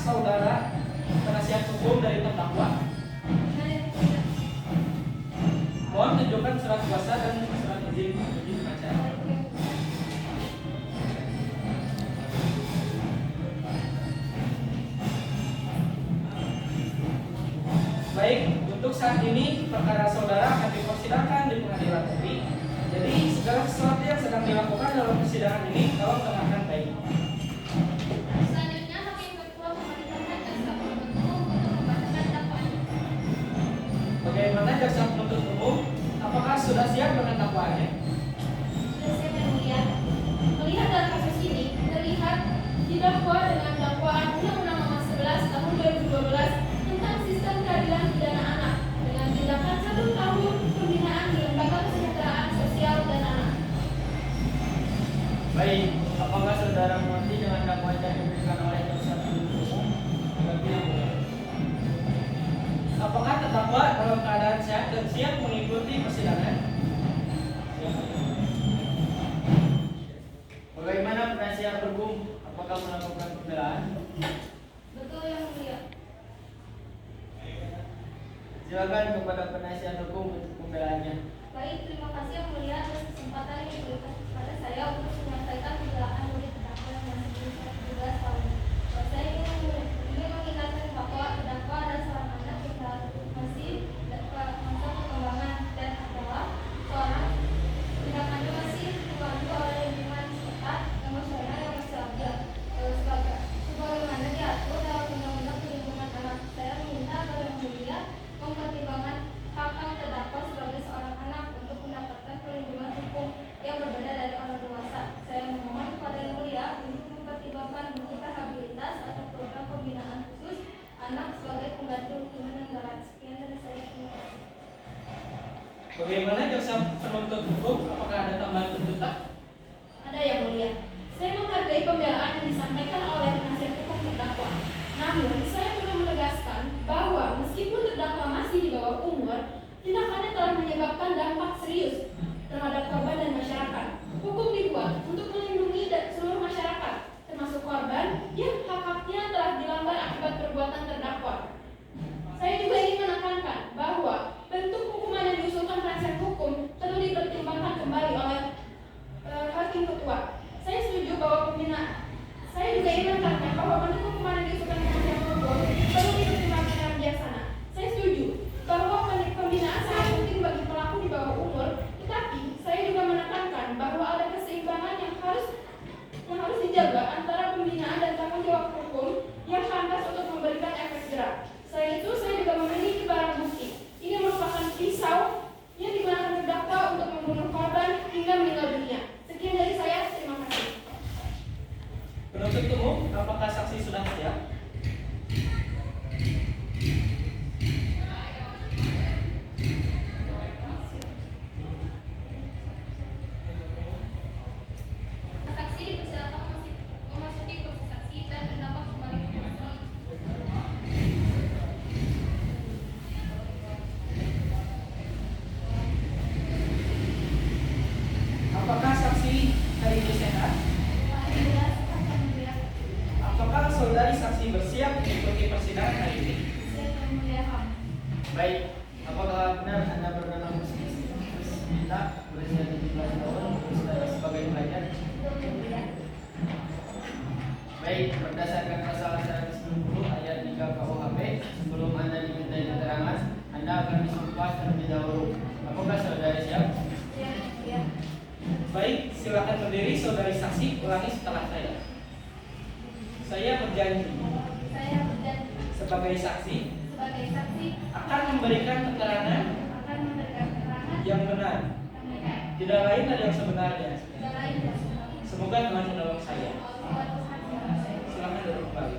saudara penasihat hukum dari terdakwa? Mohon tunjukkan surat kuasa dan surat izin dibaca. Baik, untuk saat ini perkara saudara akan dipersidangkan di pengadilan negeri. Jadi segala sesuatu yang sedang dilakukan dalam persidangan ini tolong dengarkan baik. Selanjutnya hakim ketua memerintahkan jaksa penuntut umum untuk membacakan dakwaannya. Bagaimana jaksa penuntut umum? Apakah sudah siap dengan dakwaannya? Sudah siap yang mulia. Melihat dalam kasus ini terlihat didakwa dengan dakwaan Undang-Undang Nomor 11 Tahun 2012 tentang sistem peradilan pidana anak dengan tindakan 1 tahun pembinaan di Lembaga Kesejahteraan Sosial dan Anak. Baik, apakah saudara mengerti dengan dakwaan yang diberikan oleh jaksa penuntut umum? Apakah terdakwa dalam keadaan sehat dan siap mengikuti persidangan? Bagaimana penasihat hukum? Apakah melakukan pembelaan? Betul yang mulia. Silakan kepada penasihat hukum untuk pembelaannya. Baik, terima kasih yang mulia atas kesempatan yang diberikan kepada saya untuk menyampaikan pembelaan murid terdakwa yang masih berusia 17 tahun. Saya ingin mengingatkan bahwa terdakwa adalah seorang anak yang masih masa perkembangan dan adalah seorang tindakannya masih dipandu oleh lingkungan sekitar, emosional yang masih labil. Sebagaimana diatur dalam Undang-Undang Perlindungan Anak, saya meminta agar yang mulia mempertimbangkan hak terdakwa sebagai seorang anak untuk mendapatkan perlindungan hukum yang berbeda dari orang dewasa. Saya memohon kepada yang mulia untuk mempertimbangkan bentuk rehabilitas atau program pembinaan khusus anak sebagai pengganti hukuman negara. Sekian dari saya. Terima kasih. Bagaimana jaksa penuntut hukum? Apakah ada tambahan tuntutan? Ada yang mulia. Saya menghargai pembelaan yang disampaikan oleh penasihat hukum terdakwa. Namun, saya perlu menegaskan bahwa meskipun terdakwa masih di bawah umur, tindakannya telah menyebabkan dampak serius terhadap korban dan masyarakat. Hukum dibuat untuk melindungi seluruh masyarakat, termasuk korban yang hak-haknya telah dilanggar akibat perbuatan terdakwa. Saya juga ingin menekankan bahwa bentuk hukuman yang diusulkan penasihat hukum perlu dipertimbangkan kembali oleh hakim ketua. Saya setuju bahwa saya juga ingin menekankan bahwa bentuk hukuman yang diusulkan penasihat hukum perlu dipertimbangkan dengan bijaksana. Saya setuju bahwa pembinaan sangat penting bagi pelaku di bawah umur, tetapi saya juga menekankan bahwa ada keseimbangan yang harus dijaga antara pembinaan dan tanggung jawab hukum yang pantas untuk memberikan efek jerak. Selain itu, saya juga memiliki barang bukti. Ini merupakan pisau yang digunakan terdakwa untuk membunuh korban hingga meninggal dunia. Sekian dari saya, terima kasih. Penuntut umum, apakah saksi sudah siap? Saksi dipersilakan memasuki kursi saksi dan terdakwa kembali ke kursi. Apakah saksi hari ini sehat? Apakah saudari saksi bersiap mengikuti persidangan hari ini? Baik, apakah benar Anda bernama Musmita berusia 17 tahun sebagai pelajar? Baik, berdasarkan pasal 190 ayat 3 KUHP, sebelum Anda dimintai keterangan, Anda akan disumpah terlebih dahulu. Apakah saudari siap? Baik, silakan berdiri saudari saksi, ulangi setelah saya. Saya berjanji sebagai saksi akan memberikan keterangan yang benar, tidak lain dan yang sebenarnya. Semoga Tuhan menolong saya. Silakan duduk kembali.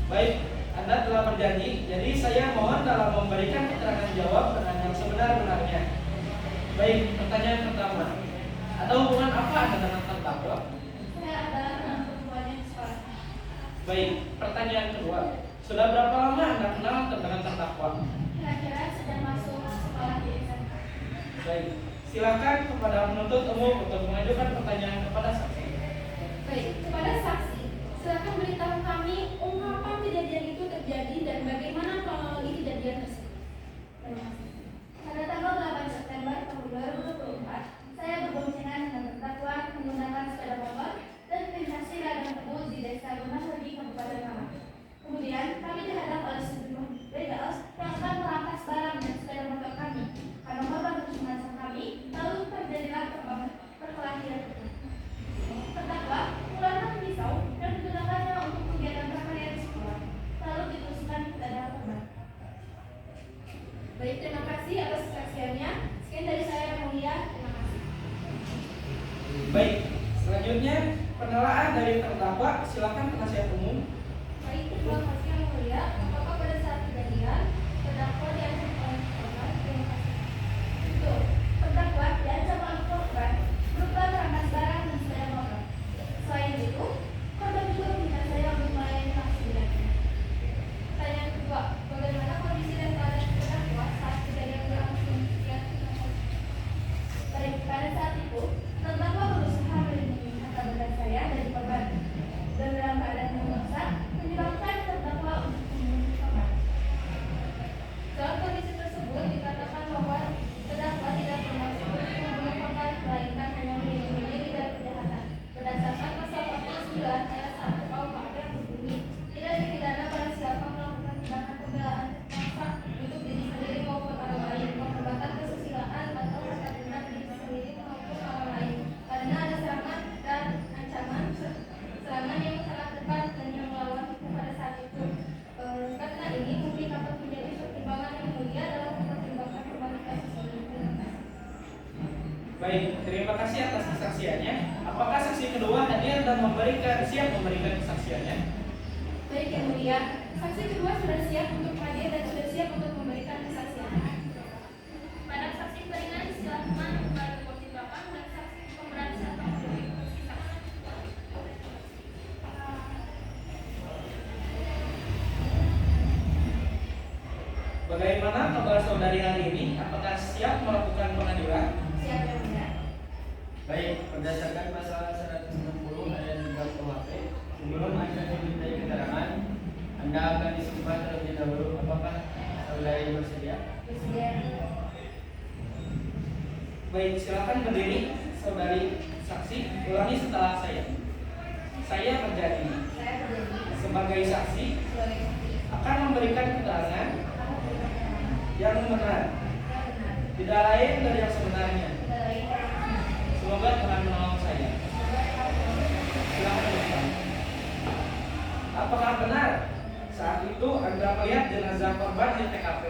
Baik, Anda telah berjanji, jadi saya mohon dalam memberikan keterangan jawab dengan yang sebenar-benarnya. Baik, pertanyaan pertama. Ada hubungan apa Anda dengan terdakwa? Saya adalah teman perempuannya di sekolah. Baik, pertanyaan kedua. Sudah berapa lama Anda kenal dengan terdakwa? Kira-kira sudah masuk sekolah di SMK. Baik, silakan kepada penuntut umum untuk mengajukan pertanyaan Baik, selanjutnya penelaan dari terdakwa, silakan penasihat umum. Baik, terima kasih yang mulia. Apakah pada saat kejadian terdakwa diancam oleh korban? Terima kasih. Betul. Terdakwa diancam oleh korban berupa merampas barang dan sepeda motor. Selain itu, korban juga meminta saya untuk melayani langsung dengannya. Pertanyaan kedua, bagaimana kondisi dan keadaan terdakwa saat kejadian berlangsung? Ya, terima kasih. Baik, pada saat itu terdakwa berusaha melindungi harta benda saya dari korban dan dalam keadaan memaksa menyebabkan terdakwa untuk membunuh korban. Dalam kondisi tersebut dikatakan bahwa terdakwa tidak bermaksud untuk membunuh korban, melainkan hanya melindungi diri dari kejahatan. Berdasarkan pasal 49 ayat 1 KUHP yang berbunyi, tidak dipidana pada siapa melakukan tindakan pembelaan terpaksa untuk diri sendiri maupun orang lain, pengobatan kesusilaan atau rasa dendam diri sendiri maupun orang lain, karena ada serangan dan ancaman serangan yang sangat dekat dan yang melawan hukum pada saat itu. Karena ini mungkin dapat menjadi pertimbangan yang mulia dalam mempertimbangkan kembali kasus ini. Terima kasih. Baik, terima kasih atas kesaksiannya. Apakah saksi kedua hadir dan siap memberikan kesaksiannya? Baik yang mulia, saksi kedua sudah siap untuk hadir dan sudah siap untuk memberikan kesaksian. Pada saksi peringan silakan kembali posisi belakang dan saksi pemberat silakan berdiri posisi saksi. Bagaimana kabar saudari hari ini? Apakah siap melakukan pengadilan? Siap yang mulia. Baik, berdasarkan pasal 160 ayat 3 KUHP, sebelum Anda dimintai keterangan, Anda akan disumpah terlebih dahulu. Apakah saudari bersedia? Bersedia. Baik, silakan berdiri saudari saksi. Ulangi setelah saya. Saya berjanji Saya berjanji sebagai saksi sebagai saksi akan memberikan keterangan akan memberikan keterangan yang benar, yang benar, tidak lain dari yang sebenarnya. tidak lain dari yang benar. Semoga Tuhan menolong saya. Semoga Tuhan menolong. Silakan berkata. Apakah benar saat itu Anda melihat jenazah korban di TKP?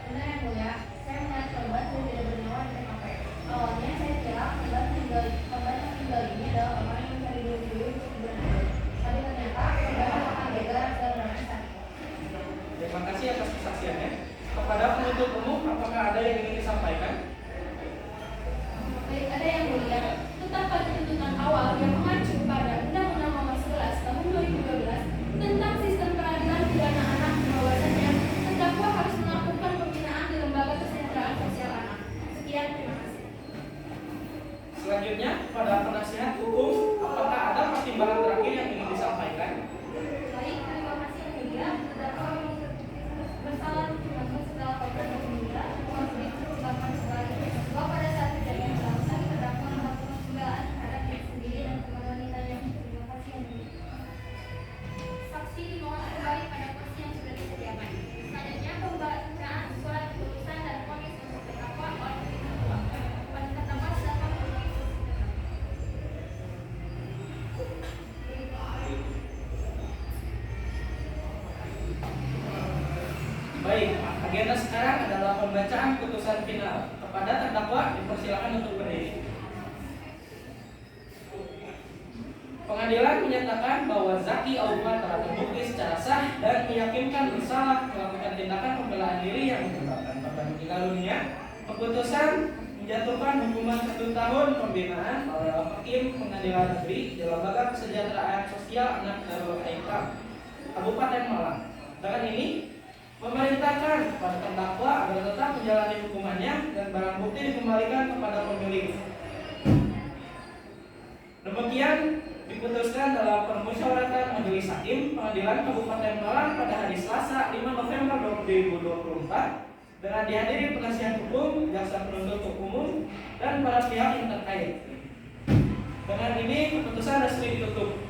Benar yang mulia, saya melihat korban yang tidak bernyawa di TKP. Awalnya saya kira korban yang tinggal ini adalah orang yang mencari dulu untuk dibunuh. Tapi ternyata korban merupakan begal dan berantem. Terima kasih atas kesaksiannya. Kepada penuntut umum, apakah ada yang ingin disampaikan? Baik, ada yang mulia. Tetap pada tuntutan awal yang mengacu pada Undang-Undang Nomor 11 Tahun 2012 tentang Sistem Peradilan Pidana Anak, bahwasanya terdakwa harus melakukan pembinaan di lembaga kesejahteraan sosial anak. Sekian, terima kasih. Selanjutnya, pada penasihat hukum, apakah ada pertimbangan terakhir yang ingin disampaikan? Baik, terima kasih yang mulia. Terdakwa yang bersalah dengan segala korban yang mulia, mohon dipertimbangkan sebagai bahwa pada saat kejadian berlangsung terdakwa melakukan pembelaan terhadap diri sendiri dan teman wanitanya. Terima kasih yang mulia. Saksi dimohon kembali pada posisi yang sudah disediakan. Selanjutnya pembacaan surat keputusan dan vonis untuk terdakwa oleh terdakwa. Pada terdakwa silakan berdiri. Baik, agenda sekarang adalah pembacaan putusan final. Kepada terdakwa dipersilakan untuk berdiri. Pengadilan menyatakan bahwa Zaki Aufa telah terbukti secara sah dan meyakinkan bersalah melakukan tindakan pembelaan diri yang menyebabkan korban meninggal dunia. Keputusan menjatuhkan hukuman 1 tahun pembinaan oleh Hakim Pengadilan Negeri di Lembaga Kesejahteraan Sosial Anak Darul Aikam, Kabupaten Malang. Dengan ini memerintahkan kepada terdakwa agar tetap menjalani hukumannya dan barang bukti dikembalikan kepada pemilik. Demikian diputuskan dalam permusyawaratan Majelis Hakim Pengadilan Kabupaten Malang pada hari Selasa 5 November 2024 dengan dihadiri penasihat hukum, jaksa penuntut umum, dan para pihak yang terkait. Dengan ini keputusan resmi ditutup.